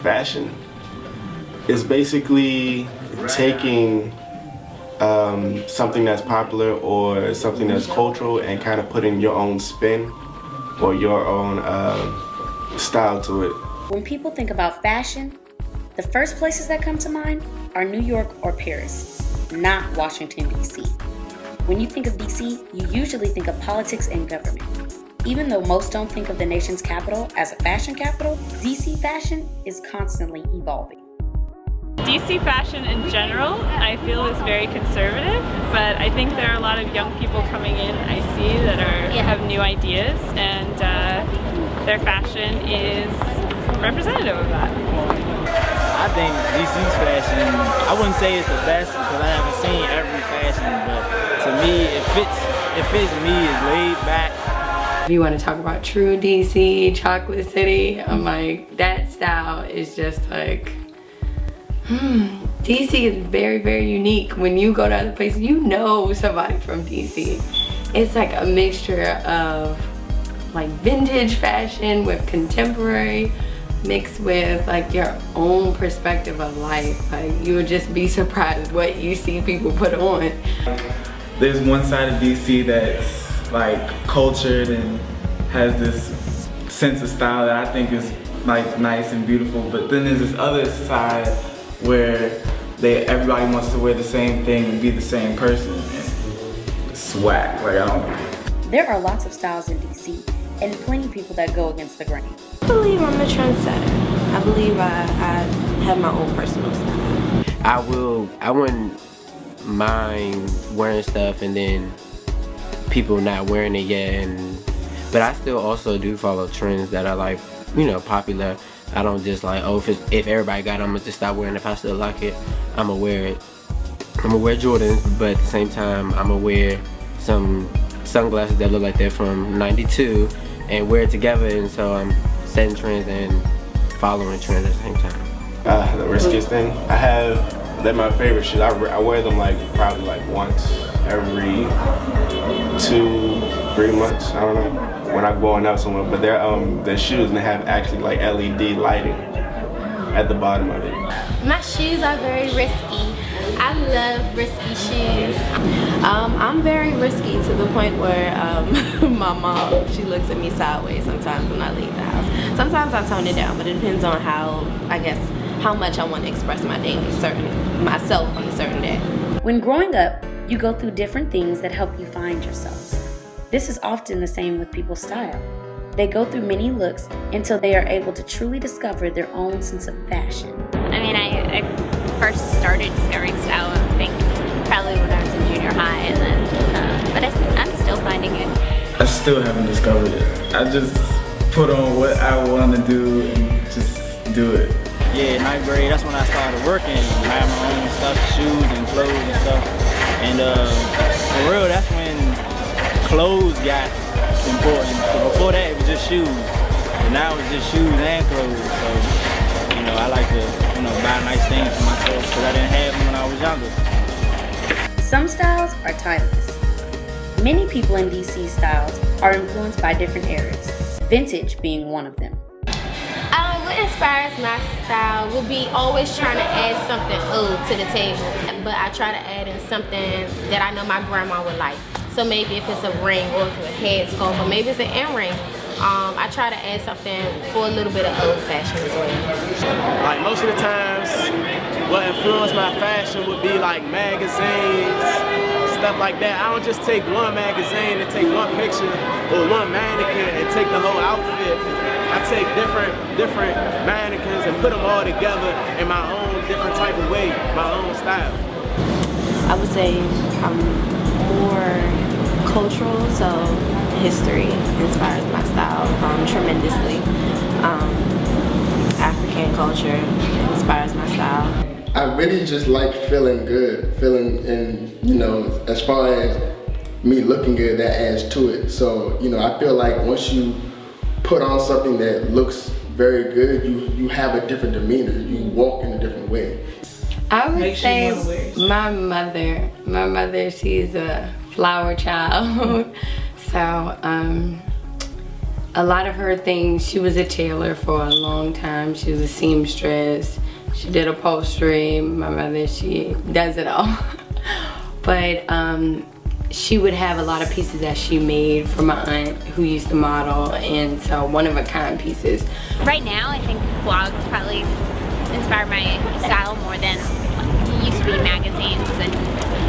fashion is basically taking something that's popular or something that's cultural and kind of putting your own spin or your own style to it. When people think about fashion, the first places that come to mind are New York or Paris, not Washington, D.C. When you think of D.C., you usually think of politics and government. Even though most don't think of the nation's capital as a fashion capital, D.C. fashion is constantly evolving. DC fashion in general, I feel is very conservative, but I think there are a lot of young people coming in I see that have new ideas, and their fashion is representative of that. I think DC's fashion, I wouldn't say it's the best because I haven't seen every fashion, but to me it fits me, it's laid back. If you want to talk about true DC, Chocolate City, I'm like, that style is just like, DC is very, very unique. When you go to other places, you know somebody from DC. It's like a mixture of like vintage fashion with contemporary mixed with like your own perspective of life. Like you would just be surprised what you see people put on. There's one side of DC that's like cultured and has this sense of style that I think is like nice and beautiful, but then there's this other side where everybody wants to wear the same thing and be the same person. It's whack, like I don't. There are lots of styles in DC and plenty of people that go against the grain. I believe I'm a trendsetter. I believe I have my own personal style. I wouldn't mind wearing stuff and then people not wearing it yet, but I still also do follow trends that are like, you know, popular. I don't just like, oh, if everybody got it, I'm gonna just stop wearing it. If I still like it, I'm gonna wear it. I'm gonna wear Jordans, but at the same time, I'm gonna wear some sunglasses that look like they're from '92 and wear it together, and so I'm setting trends and following trends at the same time. The riskiest thing, they're my favorite shoes. I wear them like probably like once every 2-3 months, I don't know, when I'm going out somewhere. But they're shoes and they have actually like LED lighting at the bottom of it. My shoes are very risky. I love risky shoes. I'm very risky to the point where my mom, she looks at me sideways sometimes when I leave the house. Sometimes I tone it down, but it depends on how much I want to express myself on a certain day. When growing up, you go through different things that help you find yourself. This is often the same with people's style. They go through many looks until they are able to truly discover their own sense of fashion. I mean, I first started discovering style, I think, probably when I was in junior high, and then, but I'm still finding it. I still haven't discovered it. I just put on what I want to do and just do it. Yeah, 9th grade, that's when I started working. I had my own stuff, shoes and clothes and stuff. And for real, that's when clothes got important. So before that, it was just shoes. And now it's just shoes and clothes. So, you know, I like to, buy nice things for myself because I didn't have them when I was younger. Some styles are timeless. Many people in DC styles are influenced by different eras, vintage being one of them. What inspires my style would be always trying to add something old to the table. But I try to add in something that I know my grandma would like. So maybe if it's a ring or if it's a head sculpt or maybe it's an earring, I try to add something for a little bit of old fashion as well. Like most of the times, what influenced my fashion would be like magazines, stuff like that. I don't just take one magazine and take one picture or one mannequin and take the whole outfit. I take different mannequins and put them all together in my own different type of way, my own style. I would say I'm more cultural, so history inspires my style tremendously. African culture inspires my style. I really just like feeling good, as far as me looking good, that adds to it. So, I feel like once you put on something that looks very good, you have a different demeanor, you walk in a different way. I would say my mother, she's a flower child. So a lot of her things, she was a tailor for a long time. She was a seamstress. She did upholstery. My mother, she does it all. But she would have a lot of pieces that she made for my aunt who used to model, and so one-of-a-kind pieces. Right now, I think vlogs probably inspire my style more than it used to be magazines and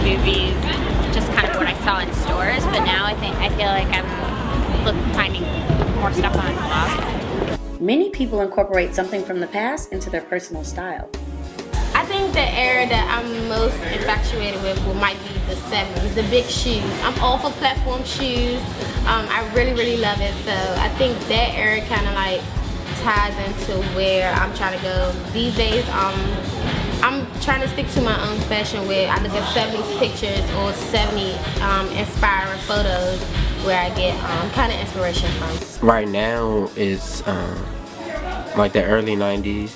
movies and just kind of what I saw in stores. But now I feel like I'm finding more stuff on vlogs. Many people incorporate something from the past into their personal style. I think the era that I'm most infatuated with might be the 70s, the big shoes. I'm all for platform shoes. I really love it. So I think that era kind of like ties into where I'm trying to go. These days, I'm trying to stick to my own fashion where I look at 70s pictures or 70s inspiring photos where I get kind of inspiration from. Right now it's like the early 90s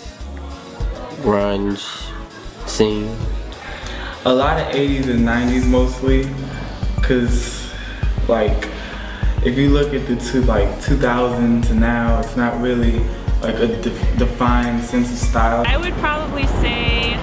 grunge scene. A lot of 80s and 90s mostly, cause like if you look at the 2000 to now, it's not really like a defined sense of style. I would probably say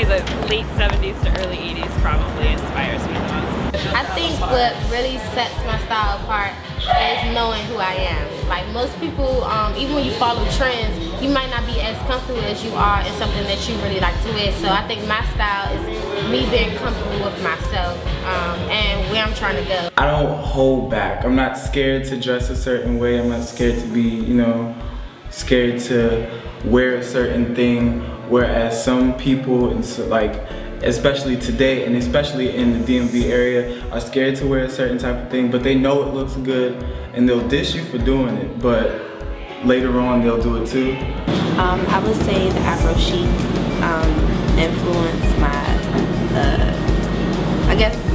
the late 70s to early 80s probably inspires me the most. I think what really sets my style apart is knowing who I am. Like most people, even when you follow trends, you might not be as comfortable as you are in something that you really like to wear. So I think my style is me being comfortable with myself and where I'm trying to go. I don't hold back. I'm not scared to dress a certain way. I'm not scared to be, scared to wear a certain thing. Whereas some people, especially today and especially in the DMV area, are scared to wear a certain type of thing, but they know it looks good and they'll dish you for doing it, but later on they'll do it too. I would say the Afro chic influenced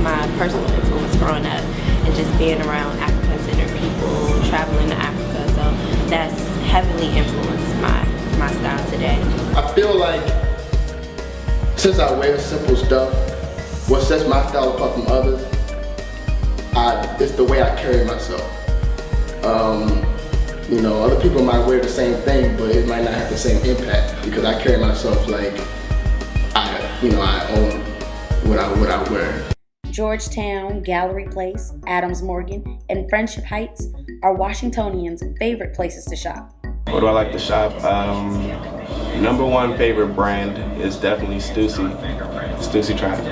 my personal influence growing up and just being around African-centered people, traveling to Africa, so that's heavily influenced my style today. I feel like since I wear simple stuff, what sets my style apart from others, it's the way I carry myself. Other people might wear the same thing, but it might not have the same impact because I carry myself like I own what I wear. Georgetown, Gallery Place, Adams Morgan, and Friendship Heights are Washingtonians' favorite places to shop. What do I like to shop? Number one favorite brand is definitely Stussy Tribe.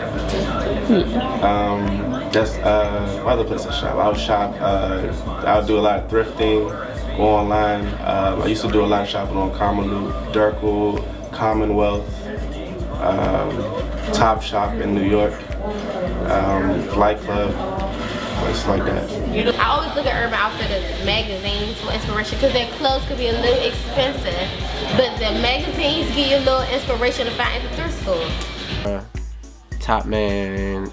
That's my other place to shop. I'll do a lot of thrifting, go online. I used to do a lot of shopping on Carmelu, Durkle, Commonwealth, Top Shop in New York, Flight Club, places like that. I always look at Urban Outfitters magazines for inspiration because their clothes could be a little expensive, but the magazines give you a little inspiration to find at the thrift store. Top Man,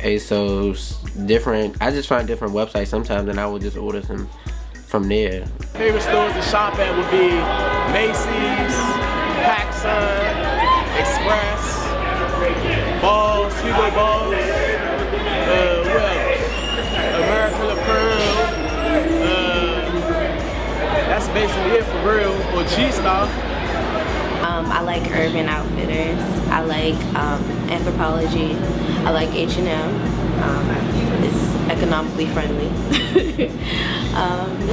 ASOS, different. I just find different websites sometimes, and I will just order some from there. Favorite stores to shop at would be Macy's, PacSun, Express, Balls, Hugo Balls, American Apparel. That's basically it for real. Or G-Star. I like Urban Outfitters. I like Anthropologie. I like H&M. It's economically friendly.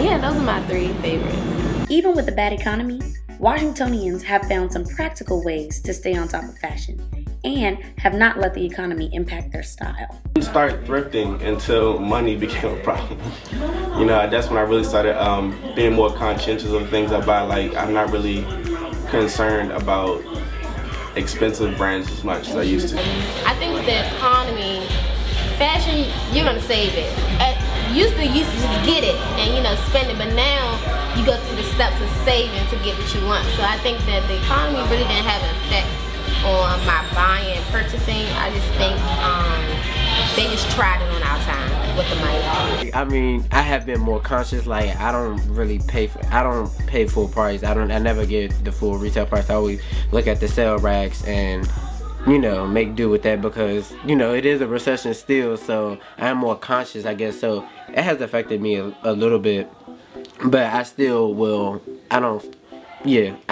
Yeah, those are my three favorites. Even with the bad economy, Washingtonians have found some practical ways to stay on top of fashion and have not let the economy impact their style. I didn't start thrifting until money became a problem. That's when I really started being more conscientious of the things I buy. Like, I'm not really concerned about expensive brands as much as I used to. I think with the economy, fashion, you're gonna save it. Used to just get it and spend it, but now you go through the steps of saving to get what you want. So I think that the economy really didn't have an effect on my buying and purchasing. I just think they just tried it on our time with the money. I mean, I have been more conscious. Like, I don't pay full price. I never get the full retail price. I always look at the sale racks and you know, make do with that because, you know, it is a recession still, so I'm more conscious, I guess. So it has affected me a little bit, but I still will, I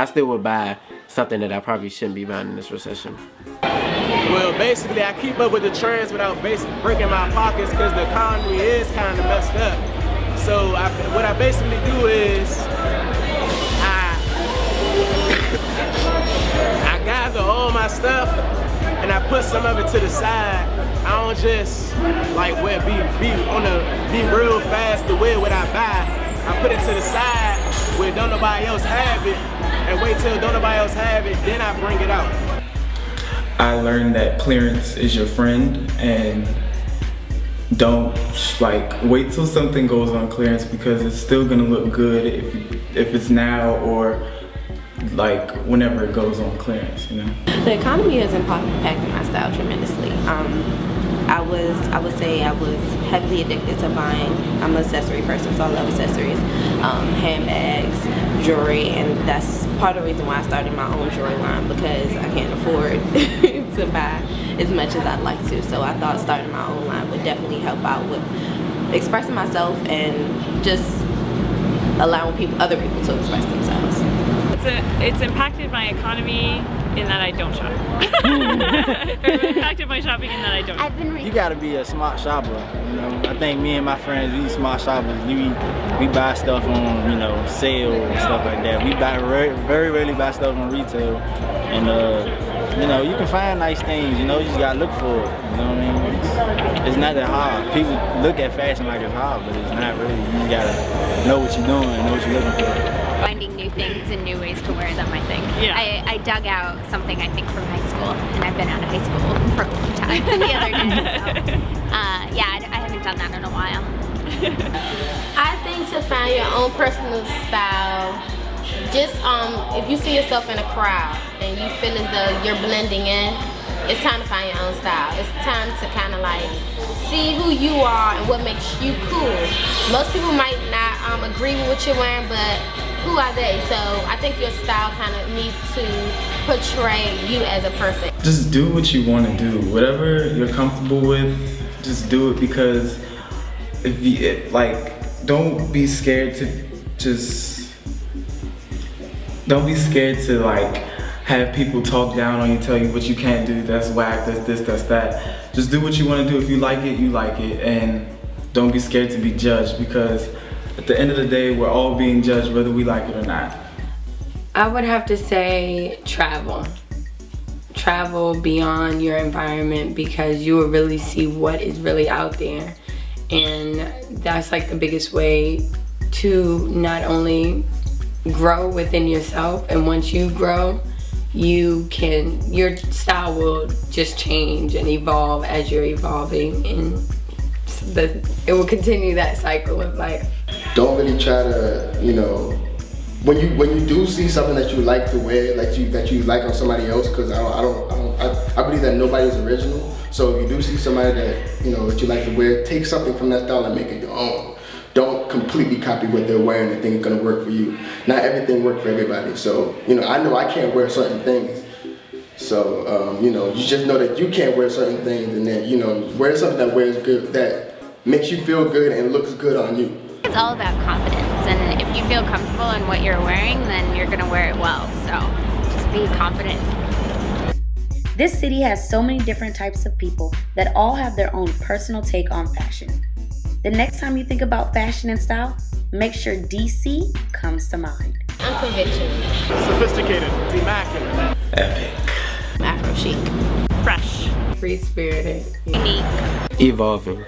still would buy something that I probably shouldn't be buying in this recession. Well, basically, I keep up with the trends without breaking my pockets because the economy is kind of messed up. So what I basically do is I gather all my stuff and I put some of it to the side. I don't just like be real fast to wear what I buy. I put it to the side where don't nobody else have it, and wait till don't nobody else have it, then I bring it out. I learned that clearance is your friend, and don't wait till something goes on clearance because it's still gonna look good if it's now or like whenever it goes on clearance, you know. The economy has impacted my style tremendously. I would say I was heavily addicted to buying. I'm an accessory person, so I love accessories, handbags, jewelry, and that's part of the reason why I started my own jewelry line because I can't afford to buy as much as I'd like to. So I thought starting my own line would definitely help out with expressing myself and just allowing other people to express themselves. It's impacted my economy in that I don't shop. Or impacted my shopping in that I don't. You gotta be a smart shopper, you know. I think me and my friends, we smart shoppers. We buy stuff on, you know, sale and stuff like that. We very rarely buy stuff on retail, and you know, you can find nice things. You know, you just gotta look for it. You know what I mean? It's not that hard. People look at fashion like it's hard, but it's not really. You just gotta know what you're doing, know what you're looking for. Finding new things and new ways to wear them, I think. Yeah. I dug out something, I think, from high school, and I've been out of high school for a long time the other day, so yeah, I haven't done that in a while. I think to find your own personal style, just if you see yourself in a crowd and you feel as though you're blending in, it's time to find your own style. It's time to kind of like see who you are and what makes you cool. Most people might not agree with what you're wearing, but who are they? So I think your style kind of needs to portray you as a person. Just do what you want to do. Whatever you're comfortable with, just do it because don't be scared to like have people talk down on you, tell you what you can't do, that's whack, that's this, that's that. Just do what you want to do. If you like it, you like it, and don't be scared to be judged because at the end of the day, we're all being judged whether we like it or not. I would have to say travel. Travel beyond your environment because you will really see what is really out there. And that's like the biggest way to not only grow within yourself, and once you grow, your style will just change and evolve as you're evolving, and it will continue that cycle of life. Don't really try to, you know, when you do see something that you like to wear, that you like on somebody else, because I believe that nobody's original. So if you do see somebody that, you know, that you like to wear, take something from that style and make it your own. Don't completely copy what they're wearing and think it's gonna work for you. Not everything works for everybody. So, you know I can't wear certain things. So, you know, you just know that you can't wear certain things, and then, you know, wear something that wears good, that makes you feel good and looks good on you. It's all about confidence, and if you feel comfortable in what you're wearing, then you're gonna wear it well. So just be confident. This city has so many different types of people that all have their own personal take on fashion. The next time you think about fashion and style, make sure DC comes to mind. Unconventional. Sophisticated. Immaculate. Epic. Afro chic. Fresh. Free-spirited. Unique. Evolving.